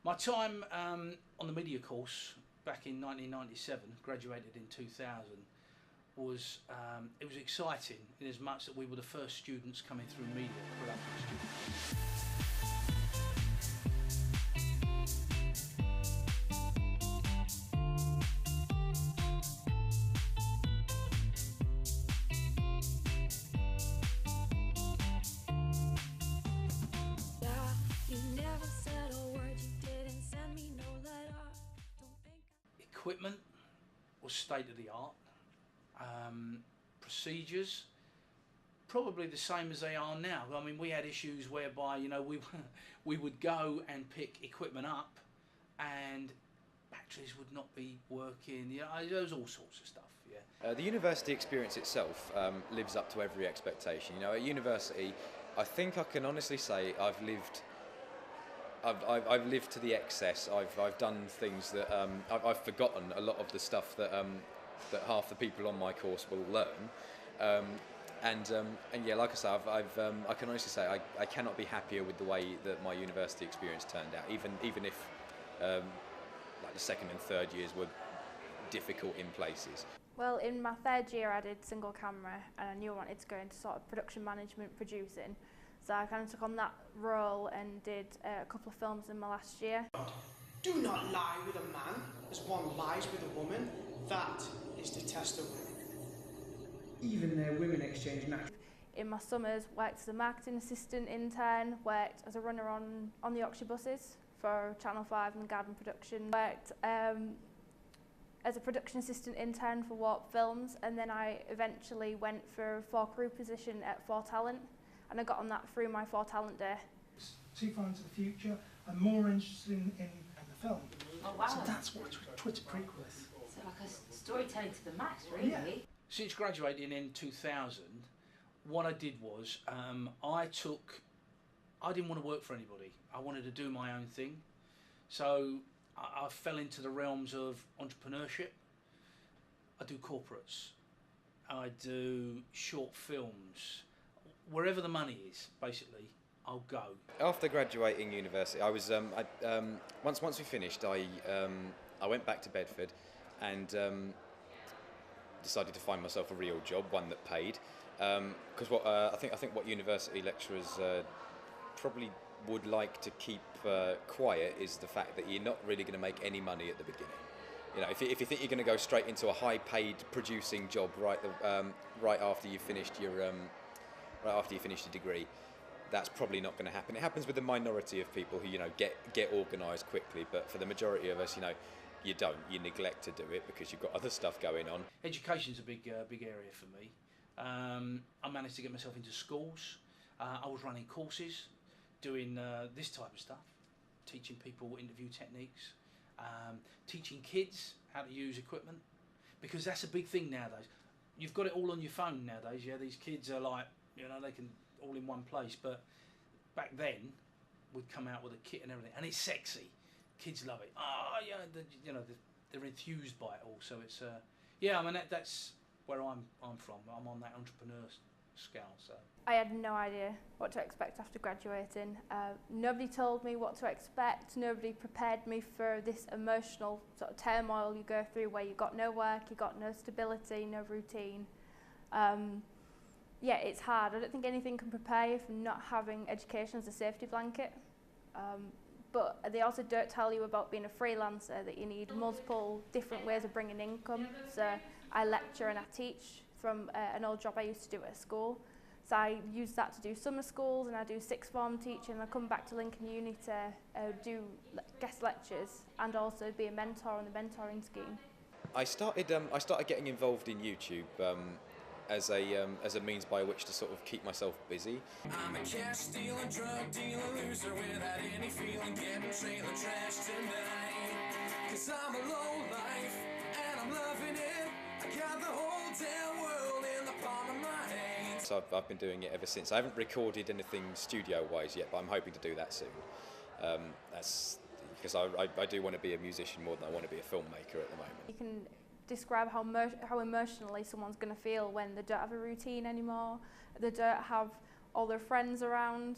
My time on the media course back in 1997, graduated in 2000, was it was exciting in as much that we were the first students coming through media production students. Equipment was state of the art. Procedures probably the same as they are now. I mean, we had issues whereby, you know, we would go and pick equipment up and batteries would not be working. You know, there was all sorts of stuff. Yeah. The university experience itself lives up to every expectation. You know, at university, I think I can honestly say I've lived to the excess. I've done things that I've forgotten a lot of the stuff that that half the people on my course will learn. And yeah, like I say, I can honestly say I cannot be happier with the way that my university experience turned out. Even if like the second and third years were difficult in places. Well, in my third year I did single camera and I knew I wanted to go into sort of production management, producing. So I kind of took on that role and did a couple of films in my last year. Do not lie with a man as one lies with a woman. That is detestable. Even their women exchange naturally. In my summers, worked as a marketing assistant intern, worked as a runner on the Yorkshire buses for Channel 5 and Garden Production. Worked as a production assistant intern for Warp Films, and then I eventually went for a crew position at 4Talent, and I got on that through my 4Talent day. Too far into the future, I'm more interested in the film. Oh wow. So that's what Twitter prequel is. So like a storytelling to the max, really. Yeah. Since graduating in 2000, what I did was I didn't want to work for anybody. I wanted to do my own thing. So I fell into the realms of entrepreneurship. I do corporates. I do short films. Wherever the money is, basically, I'll go. After graduating university, I was once we finished, I went back to Bedford and decided to find myself a real job, one that paid. Because what I think what university lecturers probably would like to keep quiet is the fact that you're not really going to make any money at the beginning. You know, if you think you're going to go straight into a high-paid producing job right after you finished your degree, that's probably not going to happen. It happens with the minority of people who, you know, get organised quickly, but for the majority of us, you know, you don't. You neglect to do it because you've got other stuff going on. Education's a big area for me. I managed to get myself into schools. I was running courses, doing this type of stuff, teaching people interview techniques, teaching kids how to use equipment, because that's a big thing nowadays. You've got it all on your phone nowadays. Yeah, these kids are like, you know, they can all in one place. But back then, we'd come out with a kit and everything, and it's sexy. Kids love it. Oh, yeah, you know, they're enthused by it all. So it's yeah. I mean, that's where I'm from. I'm on that entrepreneur scale. So I had no idea what to expect after graduating. Nobody told me what to expect. Nobody prepared me for this emotional sort of turmoil you go through, where you got no work, you got no stability, no routine. Yeah, it's hard. I don't think anything can prepare you for not having education as a safety blanket. But they also don't tell you about being a freelancer, that you need multiple different ways of bringing income. So I lecture and I teach from an old job I used to do at a school. So I use that to do summer schools, and I do sixth form teaching. I come back to Lincoln Uni to do guest lectures and also be a mentor on the mentoring scheme. I started getting involved in YouTube as a means by which to sort of keep myself busy. I'm a cash stealing, drug dealer, loser without any feeling, getting trailer trash tonight. 'Cause I'm a low life and I'm loving it. I got the whole damn world in the palm of my hand. So I've been doing it ever since. I haven't recorded anything studio-wise yet, but I'm hoping to do that soon. That's because I do want to be a musician more than I want to be a filmmaker at the moment. You can describe how emotionally someone's going to feel when they don't have a routine anymore, they don't have all their friends around.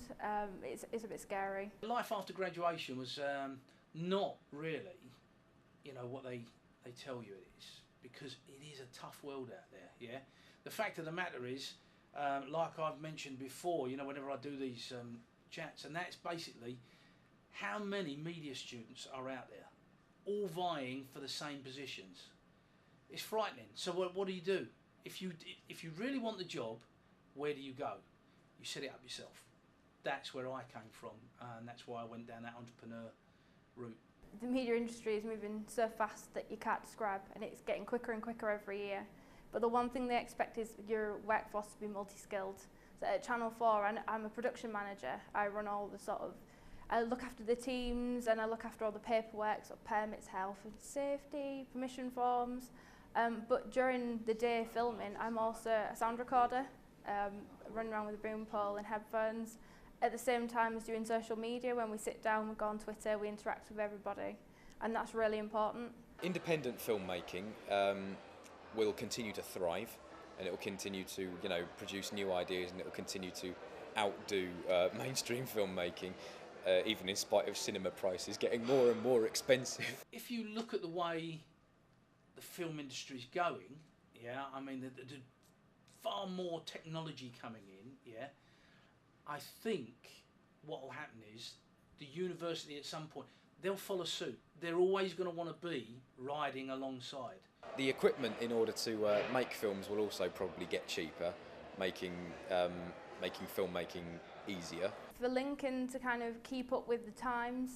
It's a bit scary. Life after graduation was not really, what they tell you it is, because it is a tough world out there. Yeah, the fact of the matter is, like I've mentioned before, whenever I do these chats, and that's basically how many media students are out there, all vying for the same positions. It's frightening. So what do? If you really want the job, where do you go? You set it up yourself. That's where I came from, and that's why I went down that entrepreneur route. The media industry is moving so fast that you can't describe, and it's getting quicker and quicker every year. But the one thing they expect is your workforce to be multi-skilled. So at Channel 4, I'm a production manager. I run all the I look after the teams, and I look after all the paperwork, permits, health and safety, permission forms. But during the day filming, I'm also a sound recorder, running around with a boom pole and headphones, at the same time as doing social media. When we sit down, we go on Twitter, we interact with everybody, and that's really important. Independent filmmaking will continue to thrive, and it will continue to produce new ideas, and it will continue to outdo mainstream filmmaking, even in spite of cinema prices getting more and more expensive. If you look at the way the film industry's going, I mean, the far more technology coming in, I think what will happen is the university at some point, they'll follow suit. They're always going to want to be riding alongside. The equipment in order to make films will also probably get cheaper, making filmmaking easier. For Lincoln to kind of keep up with the times,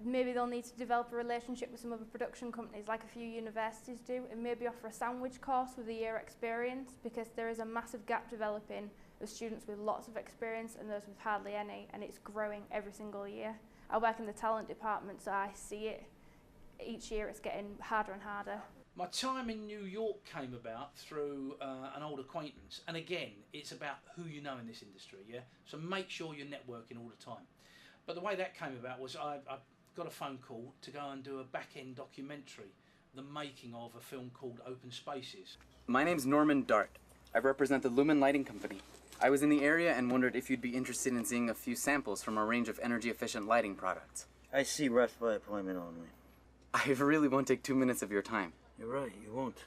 maybe they'll need to develop a relationship with some other production companies like a few universities do, and maybe offer a sandwich course with a year experience, because there is a massive gap developing of students with lots of experience and those with hardly any, and it's growing every single year. I work in the talent department, so I see it. Each year it's getting harder and harder. My time in New York came about through an old acquaintance, and again, it's about who you know in this industry, so make sure you're networking all the time. But the way that came about was I got a phone call to go and do a back-end documentary, the making of a film called Open Spaces. My name's Norman Dart. I represent the Lumen Lighting Company. I was in the area and wondered if you'd be interested in seeing a few samples from a range of energy-efficient lighting products. I see refs by appointment only. I really won't take 2 minutes of your time. You're right, you won't.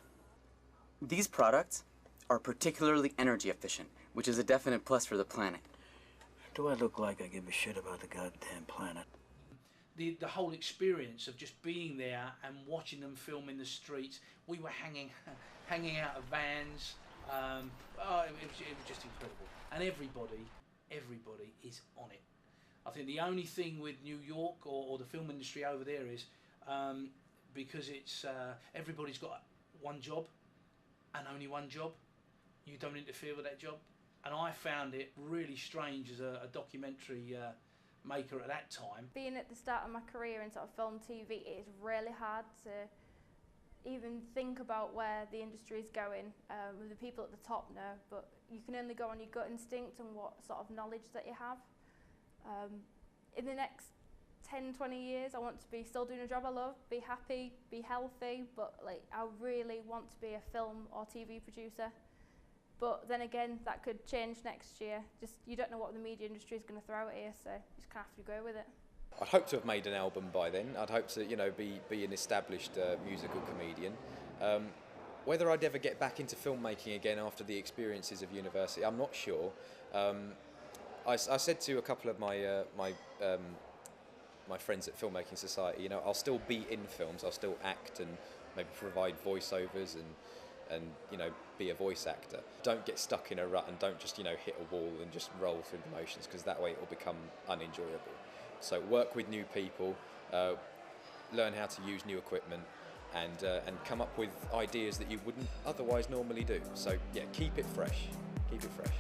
These products are particularly energy efficient, which is a definite plus for the planet. Do I look like I give a shit about the goddamn planet? The whole experience of just being there and watching them film in the streets. We were hanging out of vans. It was just incredible. And everybody is on it. I think the only thing with New York or the film industry over there is because it's everybody's got one job and only one job. You don't interfere with that job. And I found it really strange as a documentary maker at that time. Being at the start of my career in film TV, it is really hard to even think about where the industry is going. The people at the top know, but you can only go on your gut instinct and what sort of knowledge that you have. In the next 10, 20 years, I want to be still doing a job I love, be happy, be healthy, but I really want to be a film or TV producer. But then again, that could change next year. You don't know what the media industry is going to throw at you, so you just kind of have to go with it. I'd hope to have made an album by then. I'd hope to, be an established musical comedian. Whether I'd ever get back into filmmaking again after the experiences of university, I'm not sure. I said to a couple of my my friends at Filmmaking Society, I'll still be in films. I'll still act and maybe provide voiceovers and be a voice actor. Don't get stuck in a rut and don't just hit a wall and just roll through the motions, because that way it will become unenjoyable. So work with new people, learn how to use new equipment, and come up with ideas that you wouldn't otherwise normally do. So yeah, keep it fresh. Keep it fresh.